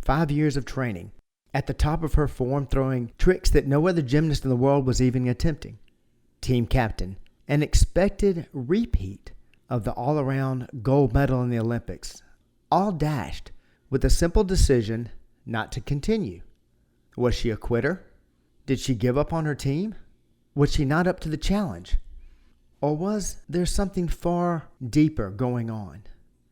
5 years of training, at the top of her form, throwing tricks that no other gymnast in the world was even attempting. Team captain, an expected repeat of the all-around gold medal in the Olympics, all dashed with a simple decision not to continue. Was she a quitter? Did she give up on her team? Was she not up to the challenge? Or was there something far deeper going on?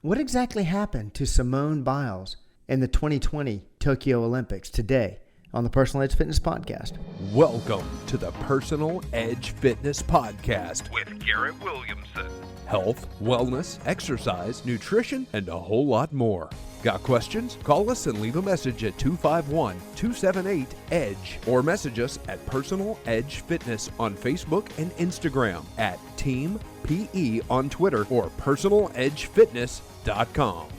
What exactly happened to Simone Biles in the 2020 Tokyo Olympics today on the Personal Edge Fitness Podcast? Welcome to the Personal Edge Fitness Podcast with Garrett Williamson. Health, wellness, exercise, nutrition, and a whole lot more. Got questions? Call us and leave a message at 251-278-EDGE or message us at Personal Edge Fitness on Facebook and Instagram, at Team PE on Twitter, or personaledgefitness.com.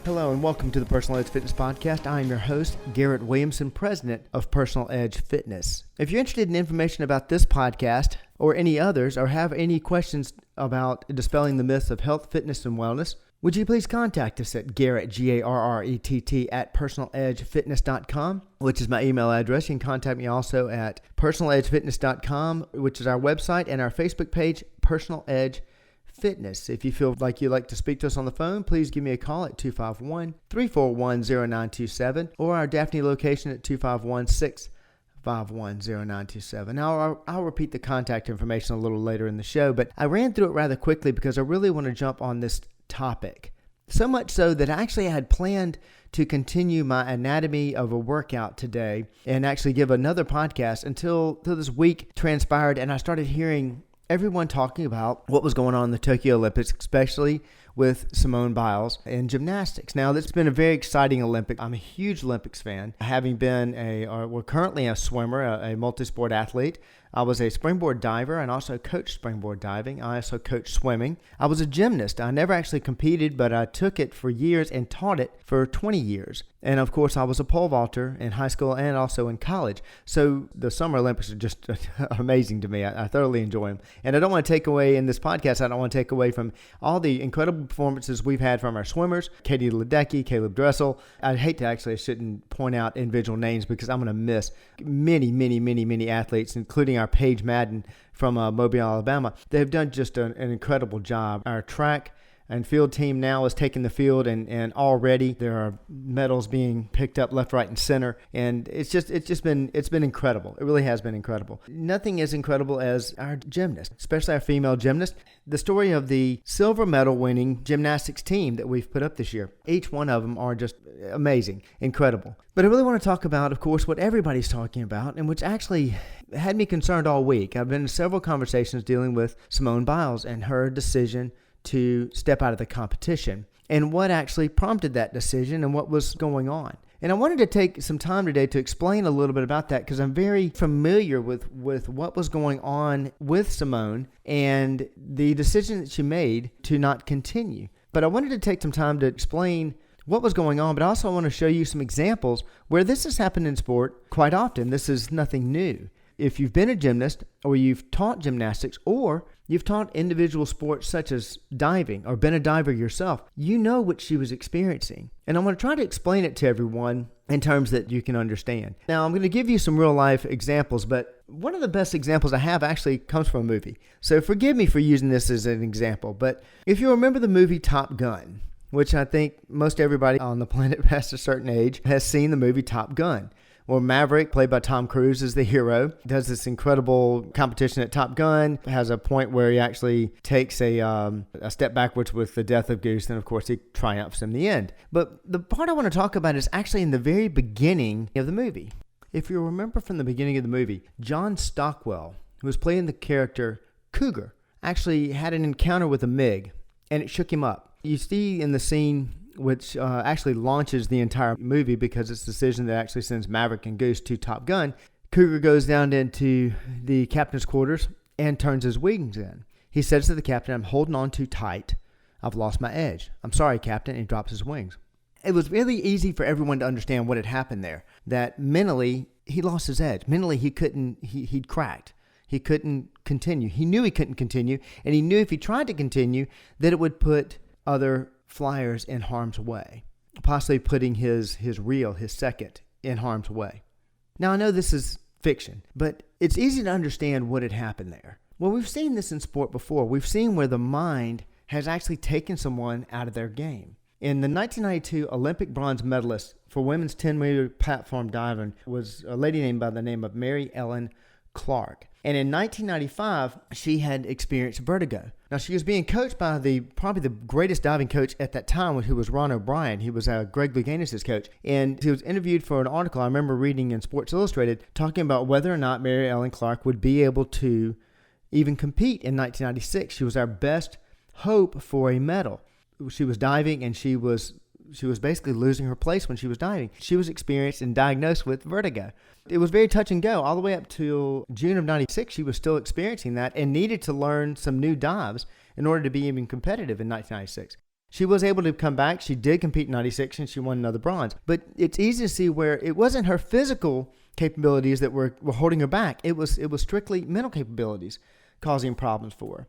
Hello and welcome to the Personal Edge Fitness Podcast. I am your host, Garrett Williamson, president of Personal Edge Fitness. If you're interested in information about this podcast or any others, or have any questions about dispelling the myths of health, fitness, and wellness, would you please contact us at Garrett, Garrett, at personaledgefitness.com, which is my email address. You can contact me also at personaledgefitness.com, which is our website, and our Facebook page, Personal Edge Fitness. If you feel like you'd like to speak to us on the phone, please give me a call at 251-341-0927 or our Daphne location at 251-651-0927. Now, I'll repeat the contact information a little later in the show, but I ran through it rather quickly because I really want to jump on this topic. So much so that I actually had planned to continue my anatomy of a workout today and actually give another podcast until this week transpired and I started hearing everyone talking about what was going on in the Tokyo Olympics, especially with Simone Biles in gymnastics. Now, this has been a very exciting Olympic. I'm a huge Olympics fan, having been we're currently a swimmer, a multisport athlete. I was a springboard diver and also coached springboard diving. I also coached swimming. I was a gymnast. I never actually competed, but I took it for years and taught it for 20 years. And of course, I was a pole vaulter in high school and also in college. So the Summer Olympics are just amazing to me. I thoroughly enjoy them. And I don't want to take away in this podcast, I don't want to take away from all the incredible performances we've had from our swimmers, Katie Ledecky, Caleb Dressel. I shouldn't point out individual names because I'm going to miss many athletes, including our Paige Madden from Mobile, Alabama. They've done just an incredible job. Our track and field team now is taking the field, and already there are medals being picked up left, right, and center. And it's been incredible. It really has been incredible. Nothing as incredible as our gymnast, especially our female gymnast. The story of the silver medal winning gymnastics team that we've put up this year. Each one of them are just amazing, incredible. But I really want to talk about, of course, what everybody's talking about, and which actually had me concerned all week. I've been in several conversations dealing with Simone Biles and her decision to step out of the competition and what actually prompted that decision and what was going on. And I wanted to take some time today to explain a little bit about that because I'm very familiar with what was going on with Simone and the decision that she made to not continue. But I wanted to take some time to explain what was going on, but I also want to show you some examples where this has happened in sport quite often. This is nothing new. If you've been a gymnast or you've taught gymnastics or you've taught individual sports such as diving or been a diver yourself, you know what she was experiencing. And I'm going to try to explain it to everyone in terms that you can understand. Now, I'm going to give you some real life examples, but one of the best examples I have actually comes from a movie. So forgive me for using this as an example, but if you remember the movie Top Gun, which I think most everybody on the planet past a certain age has seen the movie Top Gun. Well, Maverick, played by Tom Cruise, is the hero, does this incredible competition at Top Gun, has a point where he actually takes a step backwards with the death of Goose, and of course he triumphs in the end. But the part I want to talk about is actually in the very beginning of the movie. If you remember from the beginning of the movie, John Stockwell, who was playing the character Cougar, actually had an encounter with a MiG, and it shook him up. You see in the scene, which actually launches the entire movie because it's the decision that actually sends Maverick and Goose to Top Gun. Cougar goes down into the captain's quarters and turns his wings in. He says to the captain, "I'm holding on too tight. I've lost my edge. I'm sorry, Captain," and he drops his wings. It was really easy for everyone to understand what had happened there, that mentally he lost his edge. Mentally he'd cracked. He couldn't continue. He knew he couldn't continue, and he knew if he tried to continue that it would put other flyers in harm's way. possibly putting his second, in harm's way. Now, I know this is fiction, but it's easy to understand what had happened there. Well, we've seen this in sport before. We've seen where the mind has actually taken someone out of their game. In the 1992 Olympic bronze medalist for women's 10-meter platform diving was a lady named by the name of Mary Ellen Clark. And in 1995, she had experienced vertigo. Now, she was being coached by probably the greatest diving coach at that time, who was Ron O'Brien. He was Greg Louganis' coach. And she was interviewed for an article I remember reading in Sports Illustrated talking about whether or not Mary Ellen Clark would be able to even compete in 1996. She was our best hope for a medal. She was diving, and she was basically losing her place when she was diving. She was experienced and diagnosed with vertigo. It was very touch and go. All the way up till June of 96, she was still experiencing that and needed to learn some new dives in order to be even competitive in 1996. She was able to come back. She did compete in 96, and she won another bronze. But it's easy to see where it wasn't her physical capabilities that were holding her back. It was strictly mental capabilities causing problems for her.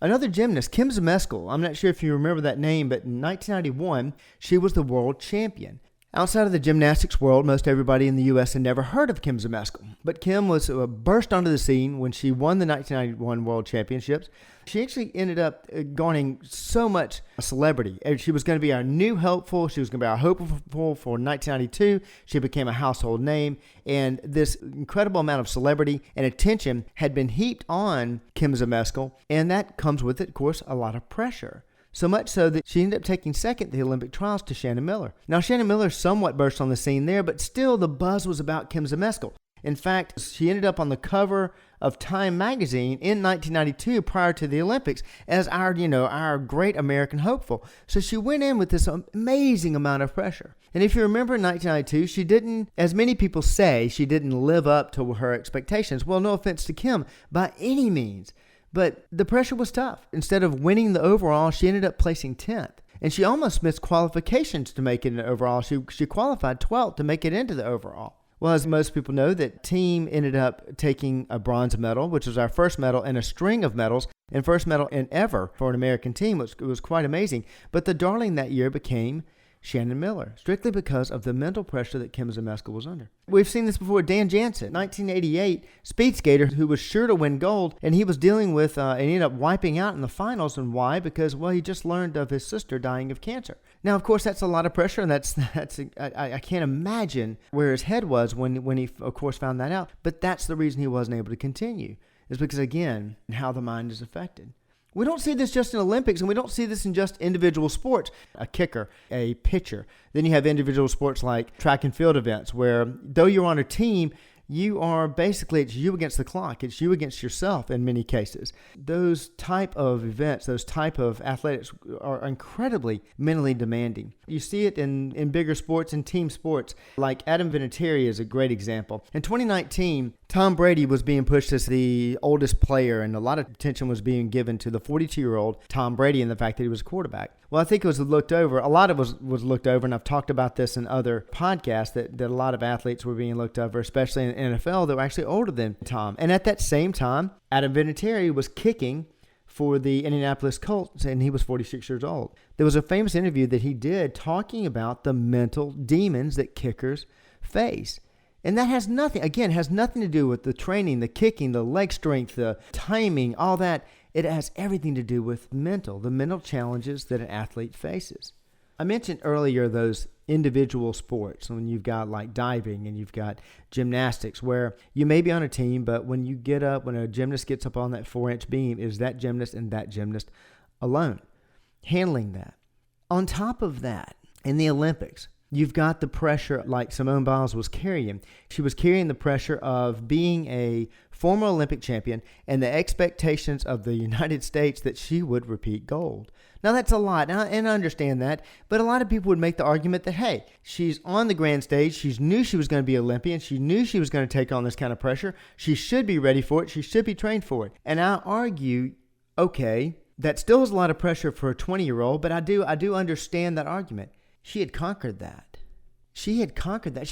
Another gymnast, Kim Zmeskal, I'm not sure if you remember that name, but in 1991, she was the world champion. Outside of the gymnastics world, most everybody in the U.S. had never heard of Kim Zmeskal. But Kim was burst onto the scene when she won the 1991 World Championships. She actually ended up garnering so much celebrity. She was going to be our new hopeful. She was going to be our hopeful for 1992. She became a household name. And this incredible amount of celebrity and attention had been heaped on Kim Zmeskal. And that comes with it, of course, a lot of pressure. So much so that she ended up taking second at the Olympic trials to Shannon Miller. Now, Shannon Miller somewhat burst on the scene there, but still the buzz was about Kim Zmeskal. In fact, she ended up on the cover of Time magazine in 1992 prior to the Olympics as our great American hopeful. So she went in with this amazing amount of pressure. And if you remember in 1992, she didn't, as many people say, she didn't live up to her expectations. Well, no offense to Kim by any means. But the pressure was tough. Instead of winning the overall, she ended up placing 10th. And she almost missed qualifications to make it in the overall. She qualified 12th to make it into the overall. Well, as most people know, that team ended up taking a bronze medal, which was our first medal in a string of medals, and first medal in ever for an American team. It was quite amazing. But the darling that year became Shannon Miller, strictly because of the mental pressure that Kim Zmeskal was under. We've seen this before. Dan Jansen, 1988 speed skater who was sure to win gold, and he was dealing with and ended up wiping out in the finals. And why? Because, well, he just learned of his sister dying of cancer. Now, of course, that's a lot of pressure, and I can't imagine where his head was when he, of course, found that out. But that's the reason he wasn't able to continue, is because, again, how the mind is affected. We don't see this just in Olympics, and we don't see this in just individual sports. A kicker, a pitcher. Then you have individual sports like track and field events where, though you're on a team, you are basically, it's you against the clock. It's you against yourself in many cases. Those type of events, those type of athletics are incredibly mentally demanding. You see it in bigger sports and team sports, like Adam Vinatieri is a great example. In 2019, Tom Brady was being pushed as the oldest player, and a lot of attention was being given to the 42-year-old Tom Brady and the fact that he was a quarterback. Well, I think it was looked over. A lot of it was looked over, and I've talked about this in other podcasts, that a lot of athletes were being looked over, especially in the NFL, that were actually older than Tom. And at that same time, Adam Vinatieri was kicking for the Indianapolis Colts, and he was 46 years old. There was a famous interview that he did talking about the mental demons that kickers face. And that has nothing to do with the training, the kicking, the leg strength, the timing, all that. It has everything to do with the mental challenges that an athlete faces. I mentioned earlier those individual sports, when you've got like diving and you've got gymnastics, where you may be on a team, but when a gymnast gets up on that 4-inch beam, it is that gymnast and that gymnast alone handling that. On top of that, in the Olympics, you've got the pressure like Simone Biles was carrying. She was carrying the pressure of being a former Olympic champion and the expectations of the United States that she would repeat gold. Now, that's a lot, and I understand that, but a lot of people would make the argument that, hey, she's on the grand stage. She knew she was going to be Olympian. She knew she was going to take on this kind of pressure. She should be ready for it. She should be trained for it. And I argue, okay, that still is a lot of pressure for a 20-year-old, but I do understand that argument. She had conquered that. She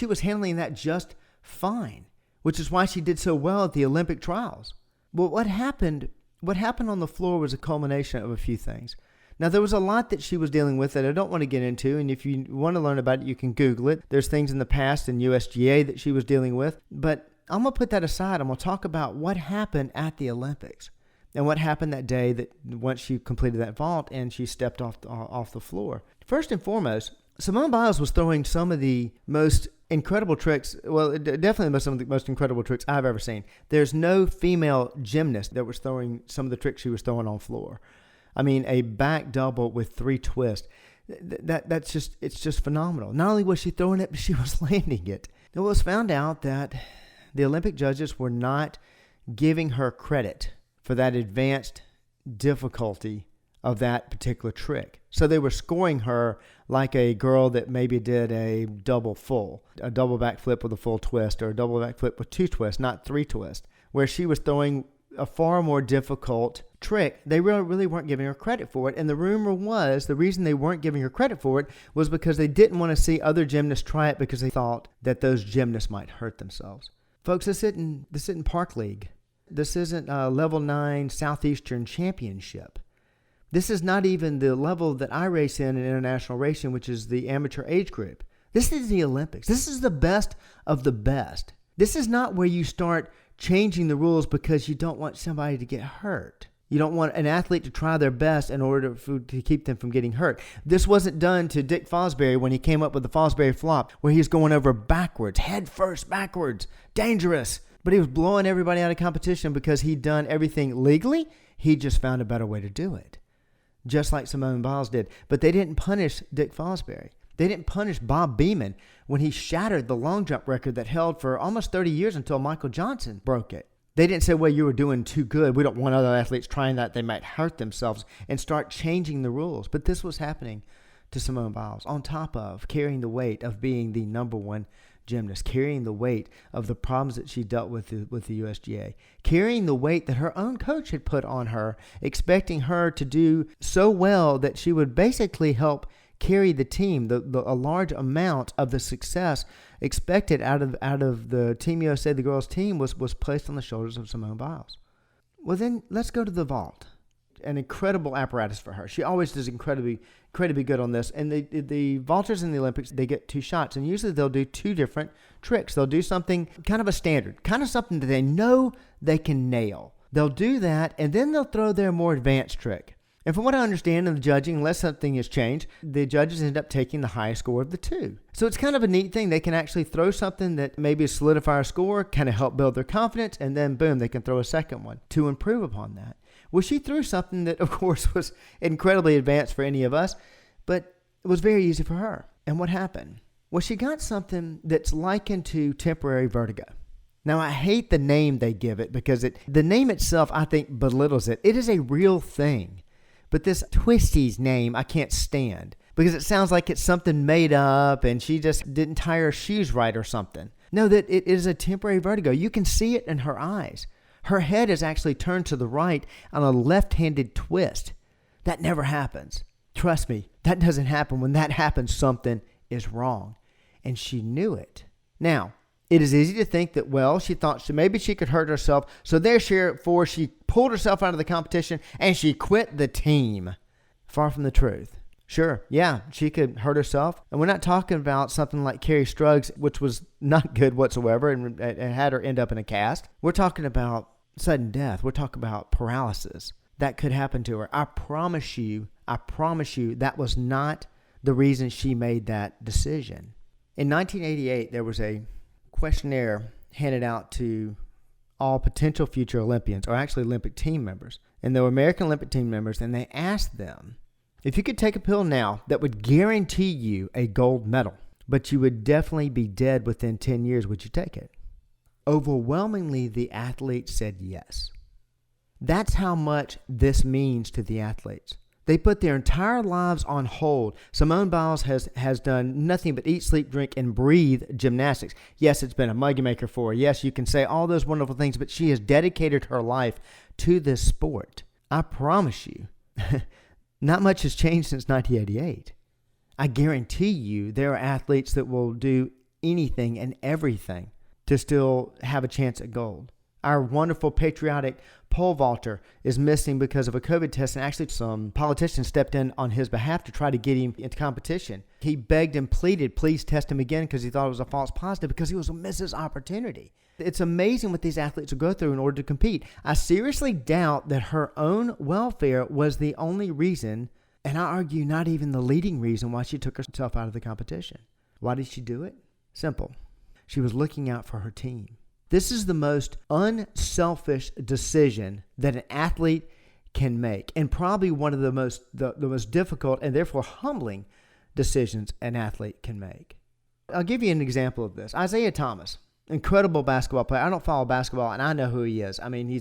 was handling that just fine, which is why she did so well at the Olympic trials. Well, what happened on the floor was a culmination of a few things. Now, there was a lot that she was dealing with that I don't want to get into, and if you want to learn about it, you can Google it. There's things in the past in USGA that she was dealing with, but I'm going to put that aside. I'm going to talk about what happened at the Olympics and what happened that day that once she completed that vault and she stepped off the floor. First and foremost, Simone Biles was throwing some of the most incredible tricks, well, definitely some of the most incredible tricks I've ever seen. There's no female gymnast that was throwing some of the tricks she was throwing on floor. I mean, a back double with 3 twists. It's just phenomenal. Not only was she throwing it, but she was landing it. It was found out that the Olympic judges were not giving her credit for that advanced difficulty of that particular trick. So they were scoring her like a girl that maybe did a double backflip with a full twist, or a double backflip with 2 twists, not 3 twists, where she was throwing a far more difficult trick. They really weren't giving her credit for it. And the rumor was the reason they weren't giving her credit for it was because they didn't want to see other gymnasts try it because they thought that those gymnasts might hurt themselves. Folks, this isn't Park League. This isn't Level 9 Southeastern Championship. This is not even the level that I race in international racing, which is the amateur age group. This is the Olympics. This is the best of the best. This is not where you start changing the rules because you don't want somebody to get hurt. You don't want an athlete to try their best in order to keep them from getting hurt. This wasn't done to Dick Fosbury when he came up with the Fosbury flop, where he was going over backwards, head first backwards, dangerous. But he was blowing everybody out of competition because he'd done everything legally. He just found a better way to do it, just like Simone Biles did. But they didn't punish Dick Fosbury. They didn't punish Bob Beamon when he shattered the long jump record that held for almost 30 years until Michael Johnson broke it. They didn't say, well, you were doing too good. We don't want other athletes trying that. They might hurt themselves, and start changing the rules. But this was happening to Simone Biles, on top of carrying the weight of being the number one gymnast, carrying the weight of the problems that she dealt with the USGA, carrying the weight that her own coach had put on her, expecting her to do so well that she would basically help carry the team. A large amount of the success expected out of the Team USA, the girls' team, was placed on the shoulders of Simone Biles. Well, then let's go to the vault. An incredible apparatus for her. She always does incredibly good on this. And the vaulters in the Olympics, they get 2 shots, and usually they'll do 2 different tricks. They'll do something kind of a standard, kind of something that they know they can nail. They'll do that, and then they'll throw their more advanced trick. And from what I understand in the judging, unless something has changed, the judges end up taking the highest score of the 2. So it's kind of a neat thing. They can actually throw something that maybe solidify a score, kind of help build their confidence, and then boom, they can throw a second one to improve upon that. Well, she threw something that, of course, was incredibly advanced for any of us, but it was very easy for her. And what happened? Well, she got something that's likened to temporary vertigo. Now, I hate the name they give it because the name itself, I think, belittles it. It is a real thing. But this Twisties name I can't stand because it sounds like it's something made up and she just didn't tie her shoes right or something. No, that it is a temporary vertigo. You can see it in her eyes. Her head is actually turned to the right on a left-handed twist. That never happens. Trust me, that doesn't happen. When that happens, something is wrong. And she knew it. Now, it is easy to think that, well, she thought maybe she could hurt herself, so therefore she pulled herself out of the competition and she quit the team. Far from the truth. Sure, yeah, she could hurt herself. And we're not talking about something like Carrie Struggs, which was not good whatsoever and had her end up in a cast. We're talking about sudden death. We're talking about paralysis. That could happen to her. I promise you, that was not the reason she made that decision. In 1988, there was a questionnaire handed out to all potential future Olympians, or actually Olympic team members. And they were American Olympic team members, and they asked them, if you could take a pill now that would guarantee you a gold medal, but you would definitely be dead within 10 years, would you take it? Overwhelmingly, the athletes said yes. That's how much this means to the athletes. They put their entire lives on hold. Simone Biles has done nothing but eat, sleep, drink, and breathe gymnastics. Yes, it's been a muggy maker for her. Yes, you can say all those wonderful things, but she has dedicated her life to this sport. I promise you, not much has changed since 1988. I guarantee you there are athletes that will do anything and everything to still have a chance at gold. Our wonderful patriotic pole vaulter is missing because of a COVID test, and actually some politicians stepped in on his behalf to try to get him into competition. He begged and pleaded, please test him again, because he thought it was a false positive, because he was going to miss his opportunity. It's amazing what these athletes will go through in order to compete. I seriously doubt that her own welfare was the only reason, and I argue not even the leading reason, why she took herself out of the competition. Why did she do it? Simple. She was looking out for her team. This is the most unselfish decision that an athlete can make, and probably one of the most difficult and therefore humbling decisions an athlete can make. I'll give you an example of this. Isaiah Thomas, incredible basketball player. I don't follow basketball, and I know who he is. I mean, he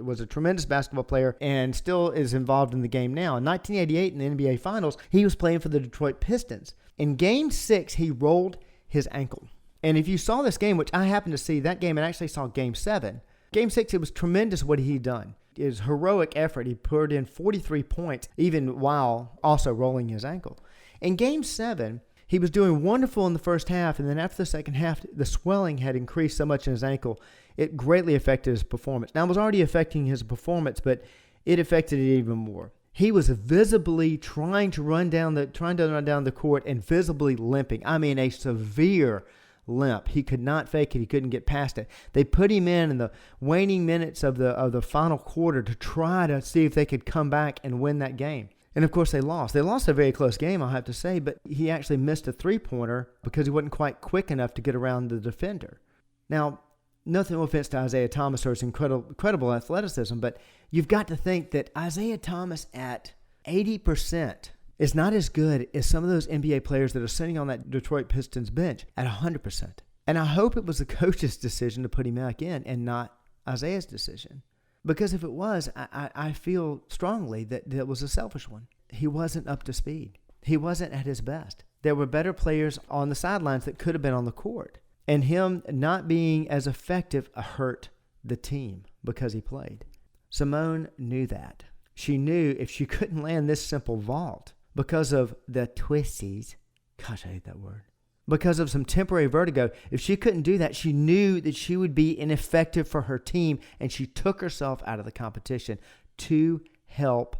was a tremendous basketball player and still is involved in the game now. In 1988, in the NBA Finals, he was playing for the Detroit Pistons. In Game 6, he rolled his ankle. And if you saw this game, which I happened to see that game and actually saw Game 7, Game 6, it was tremendous what he'd done. His heroic effort. He poured in 43 points, even while also rolling his ankle. In Game 7, he was doing wonderful in the first half, and then after the second half, the swelling had increased so much in his ankle, it greatly affected his performance. Now, it was already affecting his performance, but it affected it even more. He was visibly trying to run down the court and visibly limping. I mean, a severe limp. He could not fake it. He couldn't get past it. They put him in the waning minutes of the final quarter to try to see if they could come back and win that game. And of course, they lost. They lost a very close game, I'll have to say, but he actually missed a three-pointer because he wasn't quite quick enough to get around the defender. Now, no offense to Isaiah Thomas or his incredible athleticism, but you've got to think that Isaiah Thomas at 80% is not as good as some of those NBA players that are sitting on that Detroit Pistons bench at 100%. And I hope it was the coach's decision to put him back in and not Isaiah's decision. Because if it was, I feel strongly that it was a selfish one. He wasn't up to speed. He wasn't at his best. There were better players on the sidelines that could have been on the court. And him not being as effective hurt the team because he played. Simone knew that. She knew if she couldn't land this simple vault because of the twisties, gosh, I hate that word, because of some temporary vertigo, if she couldn't do that, she knew that she would be ineffective for her team, and she took herself out of the competition to help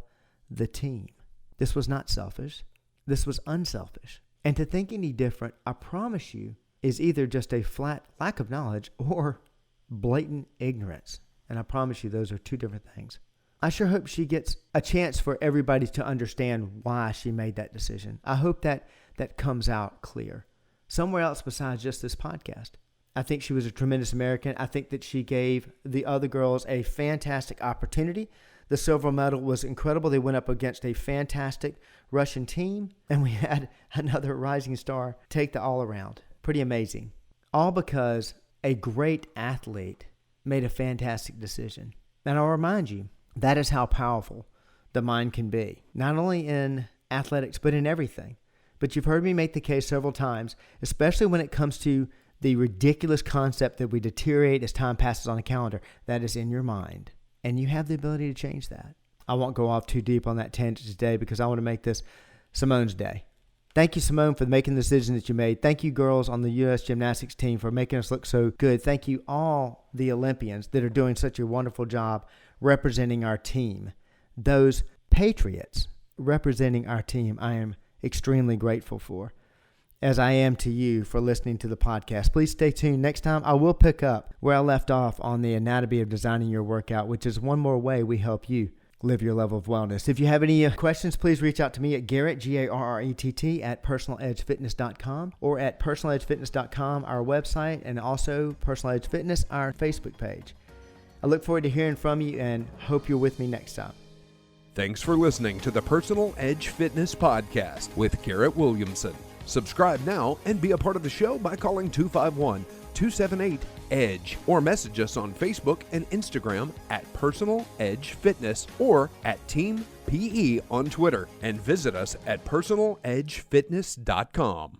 the team. This was not selfish. This was unselfish. And to think any different, I promise you, is either just a flat lack of knowledge or blatant ignorance. And I promise you those are two different things. I sure hope she gets a chance for everybody to understand why she made that decision. I hope that comes out clear. Somewhere else besides just this podcast. I think she was a tremendous American. I think that she gave the other girls a fantastic opportunity. The silver medal was incredible. They went up against a fantastic Russian team, and we had another rising star take the all-around. Pretty amazing. All because a great athlete made a fantastic decision. And I'll remind you, that is how powerful the mind can be. Not only in athletics, but in everything. But you've heard me make the case several times, especially when it comes to the ridiculous concept that we deteriorate as time passes on a calendar. That is in your mind. And you have the ability to change that. I won't go off too deep on that tangent today because I want to make this Simone's day. Thank you, Simone, for making the decision that you made. Thank you, girls on the U.S. gymnastics team, for making us look so good. Thank you, all the Olympians that are doing such a wonderful job representing our team. Those patriots representing our team, I am extremely grateful for, as I am to you for listening to the podcast. Please stay tuned. Next time, I will pick up where I left off on the anatomy of designing your workout, which is one more way we help you live your level of wellness. If you have any questions, please reach out to me at Garrett, Garrett, at personaledgefitness.com or at personaledgefitness.com, our website, and also Personal Edge Fitness, our Facebook page. I look forward to hearing from you and hope you're with me next time. Thanks for listening to the Personal Edge Fitness Podcast with Garrett Williamson. Subscribe now and be a part of the show by calling 251-278-EDGE or message us on Facebook and Instagram at Personal Edge Fitness or at Team PE on Twitter, and visit us at personaledgefitness.com.